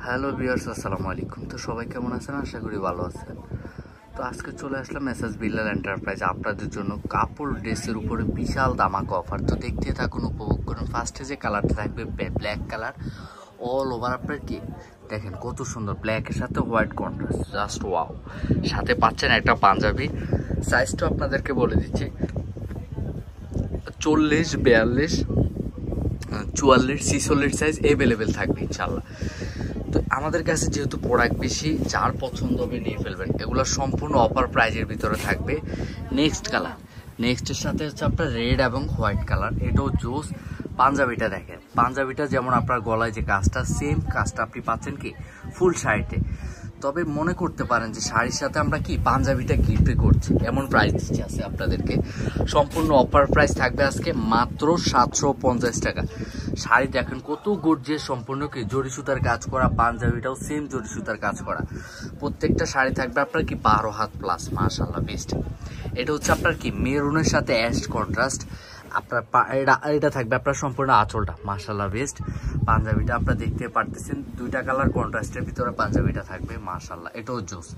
Hello viewers, আসসালামু আলাইকুম। তো সবাই কেমন আছেন? আশা করি ভালো আছেন। তো আজকে চলে আসলাম মেসাজ বিল্লাল এন্টারপ্রাইজ আপনাদের জন্য কাপড় ড্রেসের উপরে বিশাল দামাকা অফার। তো দেখতে থাকুন, উপভোগ করুন। ফার্স্টে যে কালারটা থাকবে ব্ল্যাক কালার, অল ওভার আপনার কি দেখেন কত সুন্দর, ব্ল্যাকের সাথে হোয়াইট কন্ট্রাস্ট, জাস্ট ওয়াও। সাথে পাচ্ছেন একটা পাঞ্জাবি। সাইজটা আপনাদেরকে বলে দিচ্ছি, 40, 42, 44, 46 সাইজ অ্যাভেলেবেল থাকবে ইনশাল্লাহ। তো আমাদের কাছে যেহেতু প্রোডাক্ট বেশি, যার পছন্দ হবে নিয়ে ফেলবেন। এগুলো সম্পূর্ণ অফার প্রাইজের ভিতরে থাকবে। নেক্সট কালার, নেক্সটের সাথে হচ্ছে আপনার রেড এবং হোয়াইট কালার, এটাও জোস। পাঞ্জাবিটা দেখেন, পাঞ্জাবিটা যেমন আপনার গলায় যে কাজটা, সেম কাজটা আপনি পাচ্ছেন কি ফুল শাড়িতে। তবে মনে করতে পারেন যে শাড়ির সাথে আমরা কি পাঞ্জাবিটা গিফট করছি, এমন প্রাইস দিচ্ছি আছে আপনাদেরকে। সম্পূর্ণ অফার প্রাইস থাকবে আজকে মাত্র 750 টাকা। শাড়ি দেখেন কত গর্জিয়াস, সম্পূর্ণ কি জরি সুতার কাজ করা, পাঞ্জাবিটাও সেম জরি সুতার কাজ করা। প্রত্যেকটা শাড়ি থাকবে আপনার কি 12 হাত প্লাস, মাশাআল্লাহ বেস্ট। এটা হচ্ছে আপনার কি মেরুনের সাথে অ্যাশ কন্ট্রাস্ট। আপনার এটা থাকবে আপনার সম্পূর্ণ আঁচলটা, মাশাআল্লাহ বেস্ট। পাঞ্জাবিটা আপনারা দেখতে পারতেছেন, দুইটা কালার কন্ট্রাস্টের ভিতরে পাঞ্জাবিটা থাকবে, মাশাআল্লাহ এটাও জোস।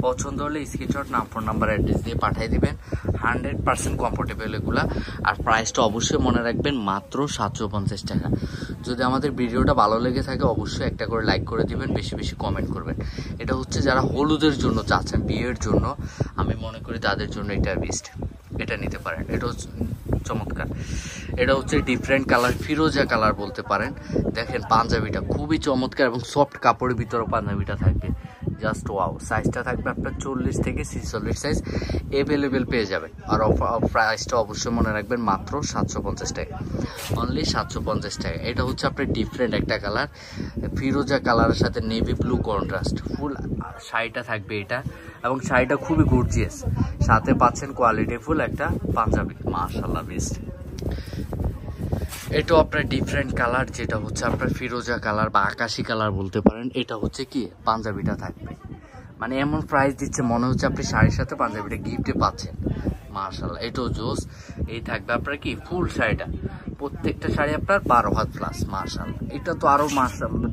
পছন্দ হলে স্ক্রিনশট, নাম, ফোন নাম্বার, অ্যাড্রেস দিয়ে পাঠিয়ে দিবেন। 100% কমফোর্টেবল এগুলা। আর প্রাইসটা অবশ্যই মনে রাখবেন, মাত্র 750 টাকা। যদি আমাদের ভিডিওটা ভালো লেগে থাকে অবশ্যই একটা করে লাইক করে দিবেন, বেশি বেশি কমেন্ট করবেন। এটা হচ্ছে যারা হলুদের জন্য চাচ্ছেন, বিয়ের জন্য, আমি মনে করি তাদের জন্য এটা বেস্ট, এটা নিতে পারেন। এটা হচ্ছে চমৎকার, এটা হচ্ছে ডিফারেন্ট কালার, ফিরোজা কালার বলতে পারেন। দেখেন পাঞ্জাবিটা খুবই চমৎকার এবং সফট কাপড়ের ভিতরে পাঞ্জাবিটা থাকবে, জাস্ট ওয়াও। সাইজটা থাকবে আপনার 40 থেকে 46 সাইজ অ্যাভেলেবেল পেয়ে যাবেন। আর প্রাইসটা অবশ্যই মনে রাখবেন, মাত্র 750 টাকা, অনলি 750 টাকা। এটা হচ্ছে আপনার ডিফারেন্ট একটা কালার, ফিরোজা কালারের সাথে নেভি ব্লু কন্ট্রাস্ট, ফুল শাড়িটা থাকবে এটা। এবং শাড়িটা খুবই গর্জিয়াস, সাথে পাচ্ছেন কোয়ালিটি ফুল একটা পাঞ্জাবি, মাশাআল্লাহ বেস্ট। এটাও আপনার ডিফারেন্ট কালার, যেটা হচ্ছে আপনার ফিরোজা কালার বা আকাশি কালার বলতে পারেন। এটা হচ্ছে কি পাঞ্জাবিটা থাকবে, মানে এমন প্রাইস দিচ্ছে মনে হচ্ছে আপনি শাড়ির সাথে পাঞ্জাবিটা গিফটে পাচ্ছেন, মাশাআল্লাহ এটাও জোস। এই থাকবে আপনার কি ফুল শাড়িটা, প্রত্যেকটা শাড়ি আপনার 12 হাত প্লাস, মাশাআল্লাহ এটা তো আরো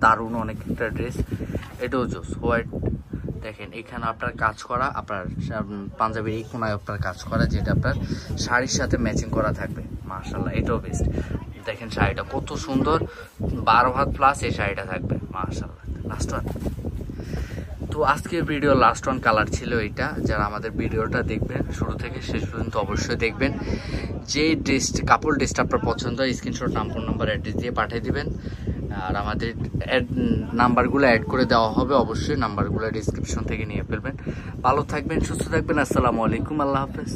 দারুণ অনেক একটা ড্রেস। এটাও জোস, হোয়াইট দেখেন এখানে আপনার কাজ করা, আপনার পাঞ্জাবির এই কোনায় আপনার কাজ করা, যেটা আপনার শাড়ির সাথে ম্যাচিং করা থাকবে, মাশাআল্লাহ এটাও বেস্ট। দেখেন শাড়িটা কত সুন্দর, 12 হাত প্লাস এই শাড়িটা থাকবে, মাশাআল্লাহ। লাস্ট ওয়ান, তো আজকের ভিডিও লাস্ট ওয়ান কালার ছিল এইটা। যারা আমাদের ভিডিওটা দেখবেন শুরু থেকে শেষ পর্যন্ত অবশ্যই দেখবেন। যে কাপড় ড্রেসটা আপনার পছন্দ হয় স্ক্রিনশট, নাম, ফোন নাম্বার, অ্যাড্রেস দিয়ে পাঠিয়ে দিবেন। আর আমাদের নাম্বারগুলো অ্যাড করে দেওয়া হবে, অবশ্যই নাম্বারগুলো ডিসক্রিপশন থেকে নিয়ে ফেলবেন। ভালো থাকবেন, সুস্থ থাকবেন, আসসালামু আলাইকুম, আল্লাহ হাফেজ।